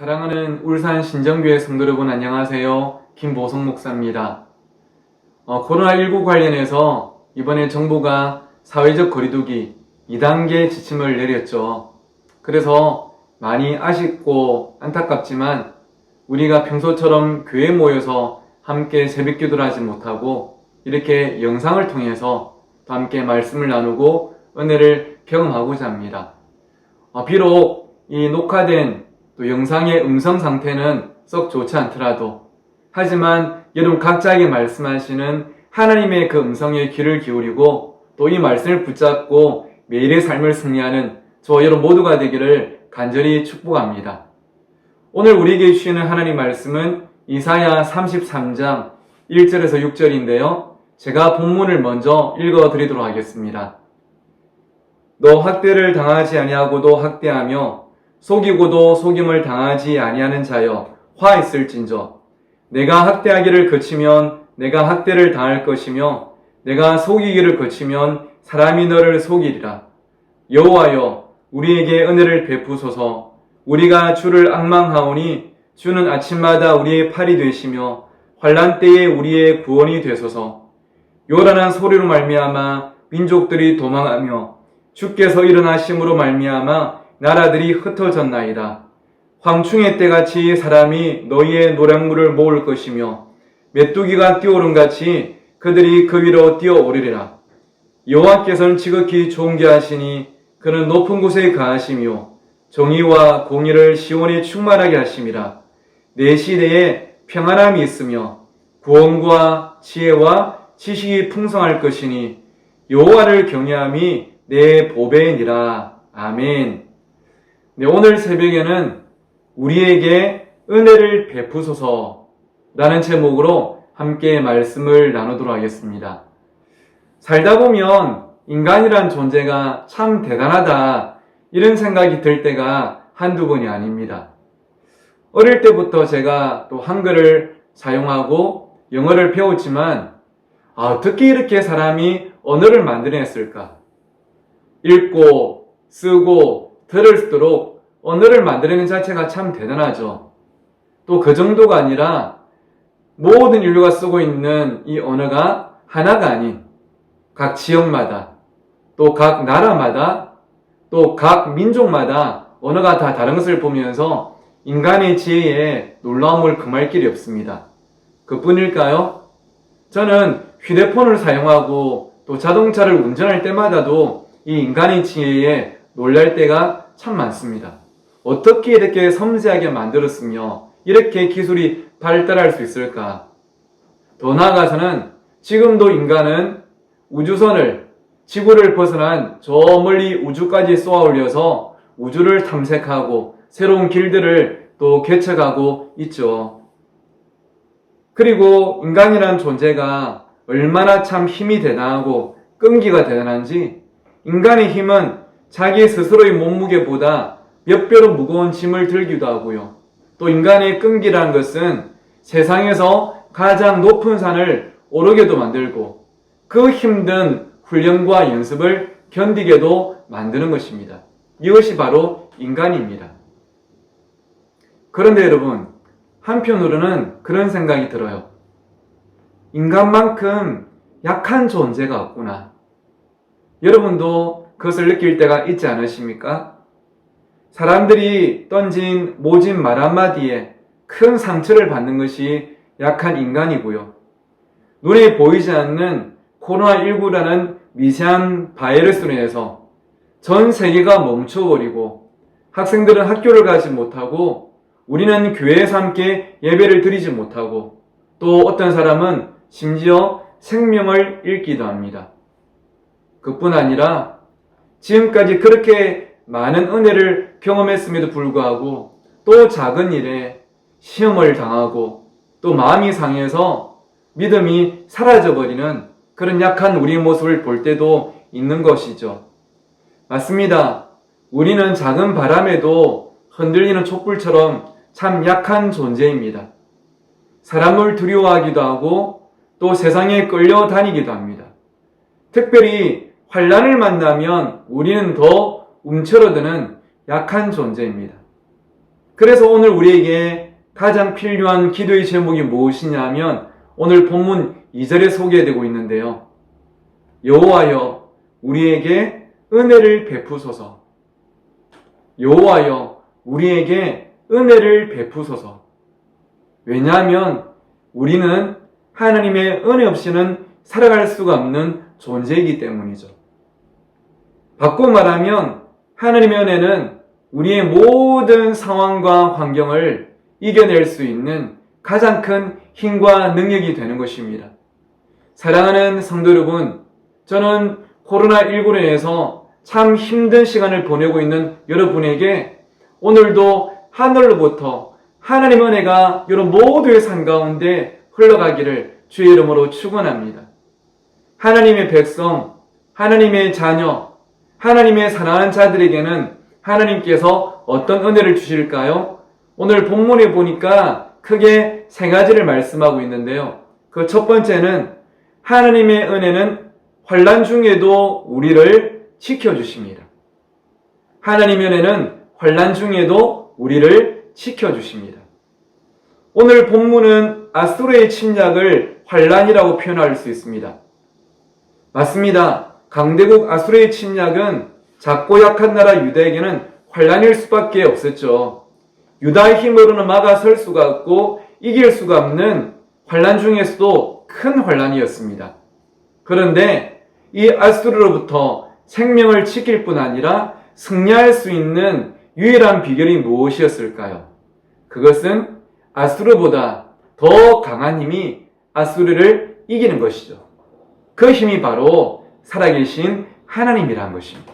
사랑하는 울산 신정교회 성도 여러분 안녕하세요. 김보성 목사입니다. 코로나19 관련해서 이번에 정부가 사회적 거리두기 2단계 지침을 내렸죠. 그래서 많이 아쉽고 안타깝지만 우리가 평소처럼 교회에 모여서 함께 새벽기도를 하지 못하고 이렇게 영상을 통해서 또 함께 말씀을 나누고 은혜를 경험하고자 합니다. 비록 이 녹화된 또 영상의 음성 상태는 썩 좋지 않더라도 하지만 여러분 각자에게 말씀하시는 하나님의 그 음성에 귀를 기울이고 또 이 말씀을 붙잡고 매일의 삶을 승리하는 저와 여러분 모두가 되기를 간절히 축복합니다. 오늘 우리에게 주시는 하나님 말씀은 이사야 33장 1절에서 6절인데요. 제가 본문을 먼저 읽어드리도록 하겠습니다. 너 학대를 당하지 아니하고도 학대하며 속이고도 속임을 당하지 아니하는 자여 화 있을진저 내가 학대하기를 그치면 내가 학대를 당할 것이며 내가 속이기를 그치면 사람이 너를 속이리라. 여호와여 우리에게 은혜를 베푸소서. 우리가 주를 앙망하오니 주는 아침마다 우리의 팔이 되시며 환난 때에 우리의 구원이 되소서. 요란한 소리로 말미암아 민족들이 도망하며 주께서 일어나심으로 말미암아 나라들이 흩어졌나이다. 황충의 때같이 사람이 너희의 노량물을 모을 것이며 메뚜기가 뛰어오름같이 그들이 그 위로 뛰어오르리라. 여호와께서는 지극히 존귀 하시니 그는 높은 곳에 거하시며 정의와 공의를 시온에 충만하게 하심이라. 내 시대에 평안함이 있으며 구원과 지혜와 지식이 풍성할 것이니 여호와를 경외함이 내 보배니라. 아멘. 네, 오늘 새벽에는 우리에게 은혜를 베푸소서라는 제목으로 함께 말씀을 나누도록 하겠습니다. 살다 보면 인간이란 존재가 참 대단하다 이런 생각이 들 때가 한두 번이 아닙니다. 어릴 때부터 제가 또 한글을 사용하고 영어를 배웠지만 어떻게 이렇게 사람이 언어를 만들어냈을까? 읽고 쓰고 들을수록 언어를 만들어내는 자체가 참 대단하죠. 또 그 정도가 아니라 모든 인류가 쓰고 있는 이 언어가 하나가 아닌 각 지역마다 또 각 나라마다 또 각 민족마다 언어가 다 다른 것을 보면서 인간의 지혜에 놀라움을 금할 길이 없습니다. 그뿐일까요? 저는 휴대폰을 사용하고 또 자동차를 운전할 때마다도 이 인간의 지혜에 놀랄 때가 참 많습니다. 어떻게 이렇게 섬세하게 만들었으며 이렇게 기술이 발달할 수 있을까? 더 나아가서는 지금도 인간은 우주선을 지구를 벗어난 저 멀리 우주까지 쏘아 올려서 우주를 탐색하고 새로운 길들을 또 개척하고 있죠. 그리고 인간이란 존재가 얼마나 참 힘이 대단하고 끈기가 대단한지 인간의 힘은 자기 스스로의 몸무게보다 몇 배로 무거운 짐을 들기도 하고요. 또 인간의 끈기라는 것은 세상에서 가장 높은 산을 오르게도 만들고 그 힘든 훈련과 연습을 견디게도 만드는 것입니다. 이것이 바로 인간입니다. 그런데 여러분, 한편으로는 그런 생각이 들어요. 인간만큼 약한 존재가 없구나. 여러분도 그것을 느낄 때가 있지 않으십니까? 사람들이 던진 모진 말 한마디에 큰 상처를 받는 것이 약한 인간이고요. 눈에 보이지 않는 코로나19라는 미세한 바이러스로 인해서 전 세계가 멈춰버리고 학생들은 학교를 가지 못하고 우리는 교회에서 함께 예배를 드리지 못하고 또 어떤 사람은 심지어 생명을 잃기도 합니다. 그뿐 아니라 지금까지 그렇게 많은 은혜를 경험했음에도 불구하고 또 작은 일에 시험을 당하고 또 마음이 상해서 믿음이 사라져버리는 그런 약한 우리의 모습을 볼 때도 있는 것이죠. 맞습니다. 우리는 작은 바람에도 흔들리는 촛불처럼 참 약한 존재입니다. 사람을 두려워하기도 하고 또 세상에 끌려다니기도 합니다. 특별히 환난을 만나면 우리는 더 움츠러드는 약한 존재입니다. 그래서 오늘 우리에게 가장 필요한 기도의 제목이 무엇이냐면 오늘 본문 2절에 소개되고 있는데요. 여호와여 우리에게 은혜를 베푸소서. 여호와여 우리에게 은혜를 베푸소서. 왜냐하면 우리는 하나님의 은혜 없이는 살아갈 수가 없는 존재이기 때문이죠. 바꿔 말하면 하나님의 은혜는 우리의 모든 상황과 환경을 이겨낼 수 있는 가장 큰 힘과 능력이 되는 것입니다. 사랑하는 성도 여러분, 저는 코로나19로 인해서 참 힘든 시간을 보내고 있는 여러분에게 오늘도 하늘로부터 하나님의 은혜가 여러분 모두의 삶 가운데 흘러가기를 주의 이름으로 축원합니다. 하나님의 백성, 하나님의 자녀, 하나님의 사랑하는 자들에게는 하나님께서 어떤 은혜를 주실까요? 오늘 본문에 보니까 크게 세 가지를 말씀하고 있는데요. 그 첫 번째는 하나님의 은혜는 환난 중에도 우리를 지켜주십니다. 하나님의 은혜는 환난 중에도 우리를 지켜주십니다. 오늘 본문은 아수르의 침략을 환난이라고 표현할 수 있습니다. 맞습니다. 강대국 아수르의 침략은 작고 약한 나라 유다에게는 환난일 수밖에 없었죠. 유다의 힘으로는 막아설 수가 없고 이길 수가 없는 환난 중에서도 큰 환난이었습니다. 그런데 이 아수르로부터 생명을 지킬 뿐 아니라 승리할 수 있는 유일한 비결이 무엇이었을까요? 그것은 아수르보다 더 강한 힘이 아수르를 이기는 것이죠. 그 힘이 바로 살아계신 하나님이라는 것입니다.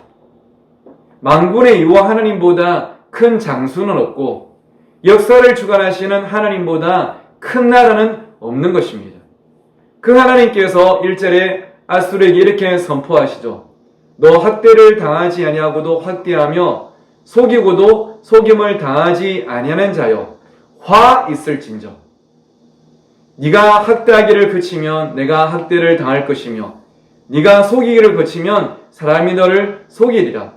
만군의 여호와 하나님보다 큰 장수는 없고 역사를 주관하시는 하나님보다 큰 나라는 없는 것입니다. 그 하나님께서 1절에 아수르에게 이렇게 선포하시죠. 너 학대를 당하지 아니하고도 학대하며 속이고도 속임을 당하지 아니하는 자여 화 있을진저. 네가 학대하기를 그치면 내가 학대를 당할 것이며 네가 속이기를 그치면 사람이 너를 속이리라.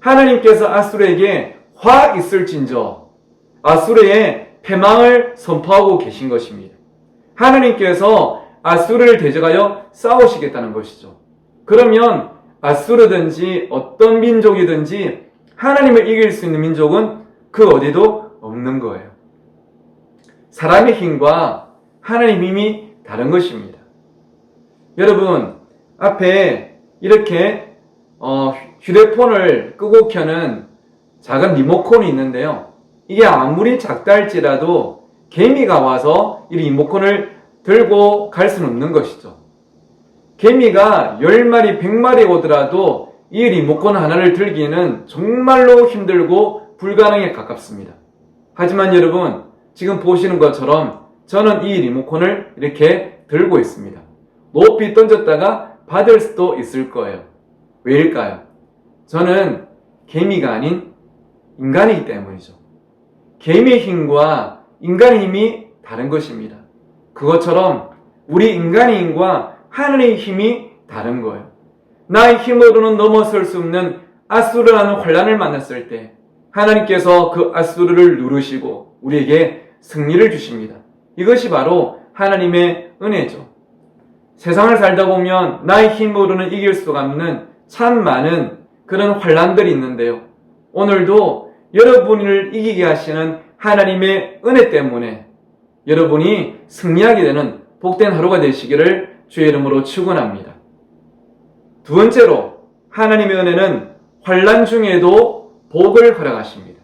하나님께서 아수르에게 화 있을진저 아수르의 패망을 선포하고 계신 것입니다. 하나님께서 아수르를 대적하여 싸우시겠다는 것이죠. 그러면 아수르든지 어떤 민족이든지 하나님을 이길 수 있는 민족은 그 어디도 없는 거예요. 사람의 힘과 하나님의 힘이 다른 것입니다. 여러분, 앞에 이렇게 휴대폰을 끄고 켜는 작은 리모컨이 있는데요. 이게 아무리 작다 할지라도 개미가 와서 이 리모컨을 들고 갈 수는 없는 것이죠. 개미가 10마리, 100마리 오더라도 이 리모컨 하나를 들기는 정말로 힘들고 불가능에 가깝습니다. 하지만 여러분, 지금 보시는 것처럼 저는 이 리모컨을 이렇게 들고 있습니다. 높이 던졌다가 받을 수도 있을 거예요. 왜일까요? 저는 개미가 아닌 인간이기 때문이죠. 개미의 힘과 인간의 힘이 다른 것입니다. 그것처럼 우리 인간의 힘과 하늘의 힘이 다른 거예요. 나의 힘으로는 넘어설 수 없는 아수르라는 환난을 만났을 때 하나님께서 그 아수르를 누르시고 우리에게 승리를 주십니다. 이것이 바로 하나님의 은혜죠. 세상을 살다 보면 나의 힘으로는 이길 수가 없는 참 많은 그런 환난들이 있는데요. 오늘도 여러분을 이기게 하시는 하나님의 은혜 때문에 여러분이 승리하게 되는 복된 하루가 되시기를 주의 이름으로 축원합니다. 두 번째로 하나님의 은혜는 환난 중에도 복을 허락하십니다.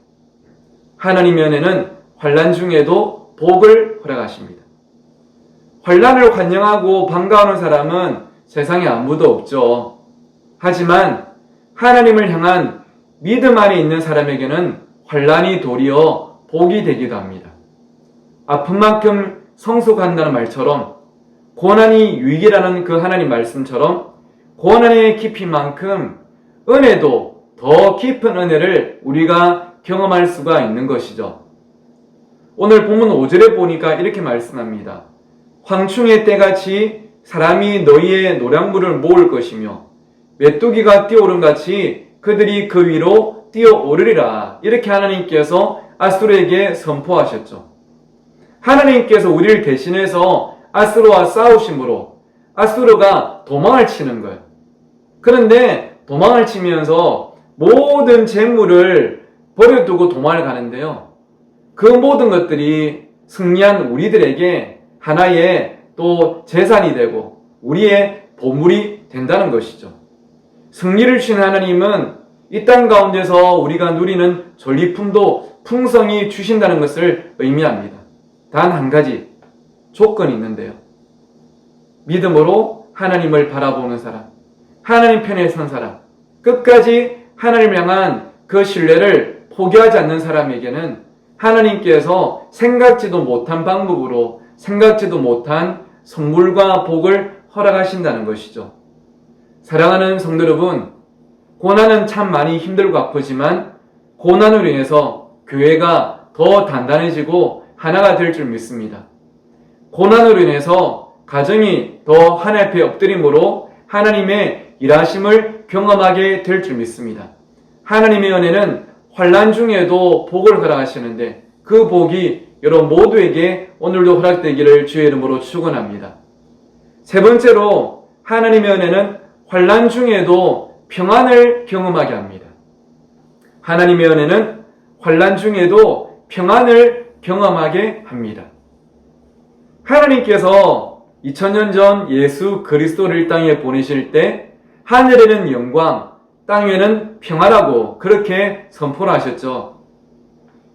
하나님의 은혜는 환난 중에도 복을 허락하십니다. 환난을 환영하고 반가워하는 사람은 세상에 아무도 없죠. 하지만 하나님을 향한 믿음 안에 있는 사람에게는 환난이 도리어 복이 되기도 합니다. 아픈 만큼 성숙한다는 말처럼 고난이 유익이라는 그 하나님 말씀처럼 고난의 깊이만큼 은혜도 더 깊은 은혜를 우리가 경험할 수가 있는 것이죠. 오늘 본문 5절에 보니까 이렇게 말씀합니다. 황충의 때같이 사람이 너희의 노량물을 모을 것이며 메뚜기가 뛰어오른 같이 그들이 그 위로 뛰어오르리라. 이렇게 하나님께서 아수르에게 선포하셨죠. 하나님께서 우리를 대신해서 아수르와 싸우심으로 아수르가 도망을 치는 거예요. 그런데 도망을 치면서 모든 재물을 버려두고 도망을 가는데요. 그 모든 것들이 승리한 우리들에게 하나의 또 재산이 되고 우리의 보물이 된다는 것이죠. 승리를 주신 하나님은 이 땅 가운데서 우리가 누리는 전리품도 풍성히 주신다는 것을 의미합니다. 단 한 가지 조건이 있는데요. 믿음으로 하나님을 바라보는 사람, 하나님 편에 선 사람, 끝까지 하나님을 향한 그 신뢰를 포기하지 않는 사람에게는 하나님께서 생각지도 못한 방법으로 생각지도 못한 선물과 복을 허락하신다는 것이죠. 사랑하는 성도 여러분, 고난은 참 많이 힘들고 아프지만 고난으로 인해서 교회가 더 단단해지고 하나가 될 줄 믿습니다. 고난으로 인해서 가정이 더 하나님 앞에 엎드림으로 하나님의 일하심을 경험하게 될 줄 믿습니다. 하나님의 은혜는 환난 중에도 복을 허락하시는데 그 복이 여러분 모두에게 오늘도 허락되기를 주의 이름으로 축원합니다. 세 번째로 하나님의 은혜는 환난 중에도 평안을 경험하게 합니다. 하나님의 은혜는 환난 중에도 평안을 경험하게 합니다. 하나님께서 2000년 전 예수 그리스도를 이 땅에 보내실 때 하늘에는 영광, 땅에는 평화라고 그렇게 선포를 하셨죠.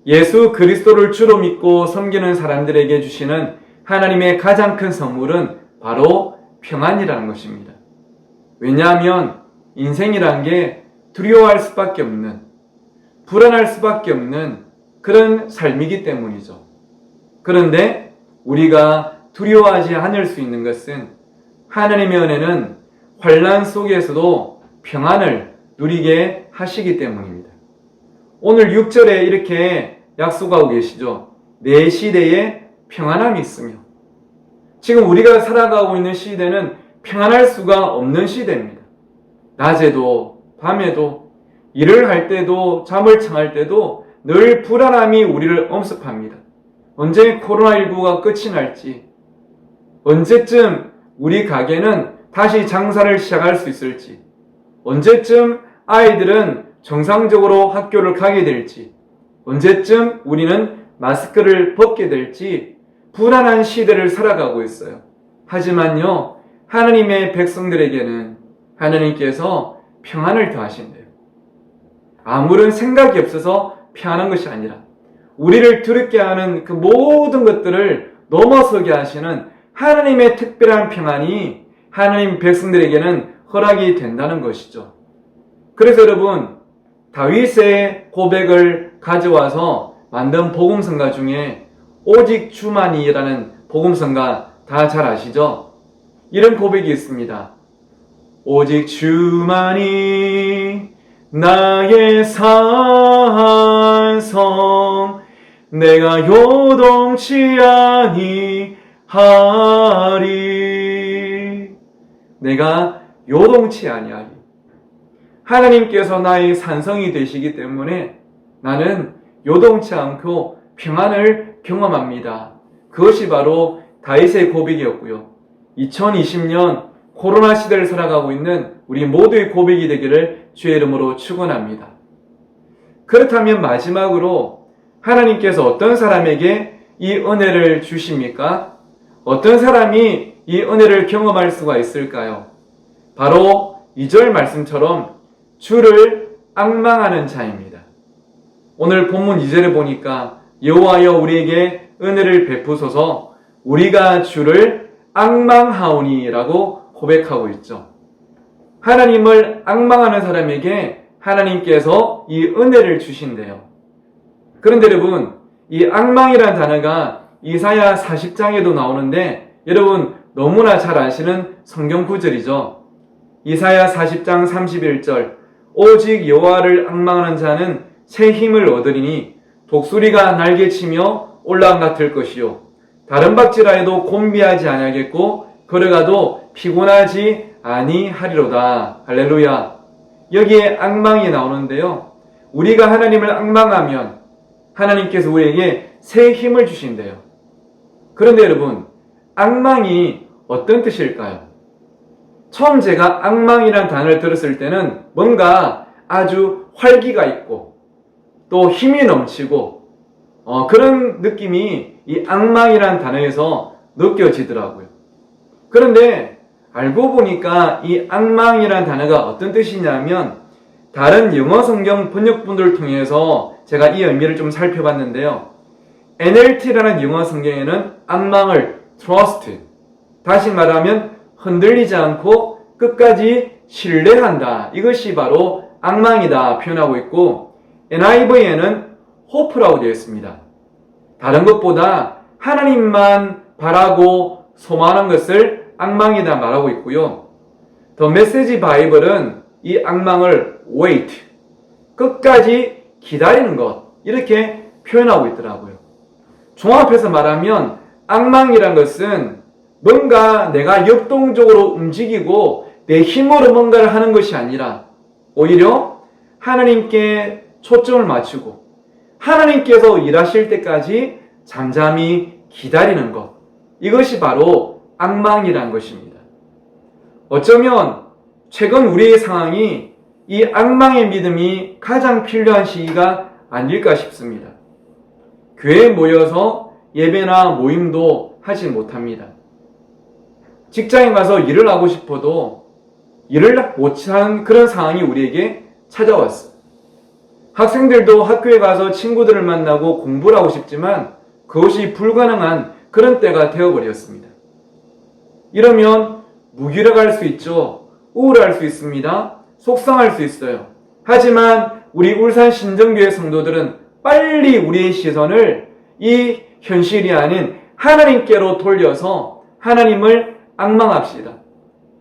예수 그리스도를 주로 믿고 섬기는 사람들에게 주시는 하나님의 가장 큰 선물은 바로 평안이라는 것입니다. 왜냐하면 인생이란 게 두려워할 수밖에 없는, 불안할 수밖에 없는 그런 삶이기 때문이죠. 그런데 우리가 두려워하지 않을 수 있는 것은 하나님의 은혜는 환난 속에서도 평안을 누리게 하시기 때문입니다. 오늘 6절에 이렇게 약속하고 계시죠. 내 시대에 평안함이 있으며. 지금 우리가 살아가고 있는 시대는 평안할 수가 없는 시대입니다. 낮에도 밤에도 일을 할 때도 잠을 청할 때도 늘 불안함이 우리를 엄습합니다. 언제 코로나19가 끝이 날지, 언제쯤 우리 가게는 다시 장사를 시작할 수 있을지, 언제쯤 아이들은 정상적으로 학교를 가게 될지, 언제쯤 우리는 마스크를 벗게 될지 불안한 시대를 살아가고 있어요. 하지만요, 하나님의 백성들에게는 하나님께서 평안을 더하신대요. 아무런 생각이 없어서 평안한 것이 아니라 우리를 두렵게 하는 그 모든 것들을 넘어서게 하시는 하나님의 특별한 평안이 하나님 백성들에게는 허락이 된다는 것이죠. 그래서 여러분, 다윗의 고백을 가져와서 만든 복음성가 중에 오직 주만이라는 복음성가 다 잘 아시죠? 이런 고백이 있습니다. 오직 주만이 나의 산성, 내가 요동치 아니하리. 내가 요동치 아니하리. 하나님께서 나의 산성이 되시기 때문에 나는 요동치 않고 평안을 경험합니다. 그것이 바로 다윗의 고백이었고요. 2020년 코로나 시대를 살아가고 있는 우리 모두의 고백이 되기를 주의 이름으로 축원합니다. 그렇다면 마지막으로 하나님께서 어떤 사람에게 이 은혜를 주십니까? 어떤 사람이 이 은혜를 경험할 수가 있을까요? 바로 2절 말씀처럼 주를 앙망하는 자입니다. 오늘 본문 2절에 보니까 여호와여 우리에게 은혜를 베푸소서 우리가 주를 앙망하오니라고 고백하고 있죠. 하나님을 앙망하는 사람에게 하나님께서 이 은혜를 주신대요. 그런데 여러분, 이 앙망이라는 단어가 이사야 40장에도 나오는데 여러분 너무나 잘 아시는 성경 구절이죠. 이사야 40장 31절 오직 여호와를 앙망하는 자는 새 힘을 얻으리니 독수리가 날개치며 올라간 같을 것이요 다른 박지라 해도 곤비하지 아니하겠고 걸어가도 피곤하지 아니하리로다. 할렐루야. 여기에 앙망이 나오는데요. 우리가 하나님을 앙망하면 하나님께서 우리에게 새 힘을 주신대요. 그런데 여러분, 악망이 어떤 뜻일까요? 처음 제가 악망이란 단어를 들었을 때는 뭔가 아주 활기가 있고 또 힘이 넘치고 그런 느낌이 이 악망이란 단어에서 느껴지더라고요. 그런데 알고 보니까 이 악망이란 단어가 어떤 뜻이냐면 다른 영어 성경 번역본들을 통해서 제가 이 의미를 좀 살펴봤는데요. NLT라는 영어 성경에는 악망을 trust, 다시 말하면 흔들리지 않고 끝까지 신뢰한다, 이것이 바로 악망이다 표현하고 있고, NIV에는 hope라고 되어 있습니다. 다른 것보다 하나님만 바라고 소망하는 것을 악망이다 말하고 있고요. 더 메시지 바이블은 이 악망을 wait, 끝까지 기다리는 것, 이렇게 표현하고 있더라고요. 종합해서 말하면 악망이란 것은 뭔가 내가 역동적으로 움직이고 내 힘으로 뭔가를 하는 것이 아니라 오히려 하나님께 초점을 맞추고 하나님께서 일하실 때까지 잠잠히 기다리는 것, 이것이 바로 악망이란 것입니다. 어쩌면 최근 우리의 상황이 이 악망의 믿음이 가장 필요한 시기가 아닐까 싶습니다. 교회에 모여서 예배나 모임도 하지 못합니다. 직장에 가서 일을 하고 싶어도 일을 못하는 그런 상황이 우리에게 찾아왔어요. 학생들도 학교에 가서 친구들을 만나고 공부를 하고 싶지만 그것이 불가능한 그런 때가 되어버렸습니다. 이러면 무기력할 수 있죠. 우울할 수 있습니다. 속상할 수 있어요. 하지만 우리 울산 신정교회 성도들은 빨리 우리의 시선을 이 현실이 아닌 하나님께로 돌려서 하나님을 앙망합시다.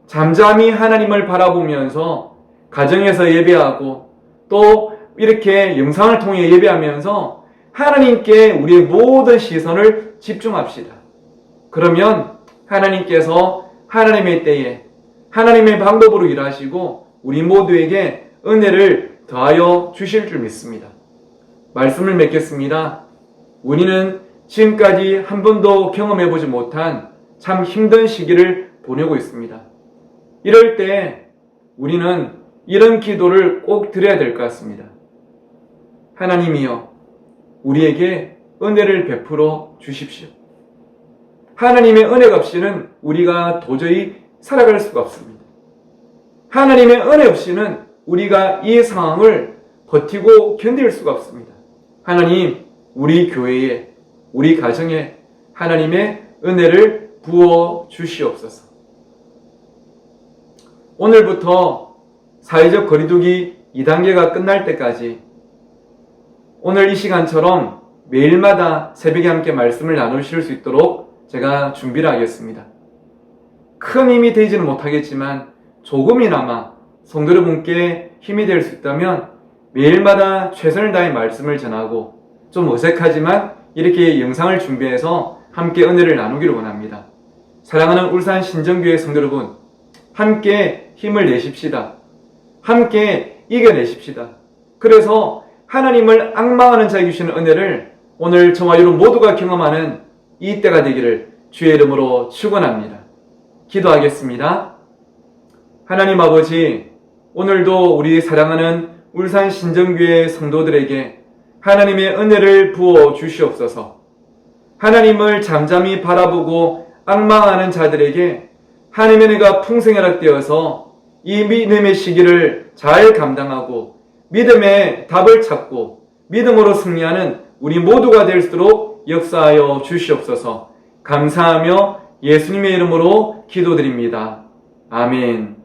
잠잠히 하나님을 바라보면서 가정에서 예배하고 또 이렇게 영상을 통해 예배하면서 하나님께 우리의 모든 시선을 집중합시다. 그러면 하나님께서 하나님의 때에 하나님의 방법으로 일하시고 우리 모두에게 은혜를 더하여 주실 줄 믿습니다. 말씀을 맺겠습니다. 우리는 지금까지 한 번도 경험해보지 못한 참 힘든 시기를 보내고 있습니다. 이럴 때 우리는 이런 기도를 꼭 드려야 될 것 같습니다. 하나님이여, 우리에게 은혜를 베풀어 주십시오. 하나님의 은혜가 없이는 우리가 도저히 살아갈 수가 없습니다. 하나님의 은혜 없이는 우리가 이 상황을 버티고 견딜 수가 없습니다. 하나님, 우리 교회에, 우리 가정에 하나님의 은혜를 부어 주시옵소서. 오늘부터 사회적 거리두기 2단계가 끝날 때까지 오늘 이 시간처럼 매일마다 새벽에 함께 말씀을 나누실 수 있도록 제가 준비를 하겠습니다. 큰 힘이 되지는 못하겠지만 조금이나마 성도 여러분께 힘이 될 수 있다면 매일마다 최선을 다해 말씀을 전하고 좀 어색하지만 이렇게 영상을 준비해서 함께 은혜를 나누기를 원합니다. 사랑하는 울산 신정교회 성도 여러분, 함께 힘을 내십시다. 함께 이겨내십시다. 그래서 하나님을 앙망하는 자에게 주시는 은혜를 오늘 저와 여러분 모두가 경험하는 이 때가 되기를 주의 이름으로 축원합니다. 기도하겠습니다. 하나님 아버지, 오늘도 우리 사랑하는 울산 신정교회 성도들에게 하나님의 은혜를 부어 주시옵소서. 하나님을 잠잠히 바라보고 앙망하는 자들에게 하나님의 은혜가 풍성하되어서 이 믿음의 시기를 잘 감당하고 믿음의 답을 찾고 믿음으로 승리하는 우리 모두가 될수록 역사하여 주시옵소서. 감사하며 예수님의 이름으로 기도드립니다. 아멘.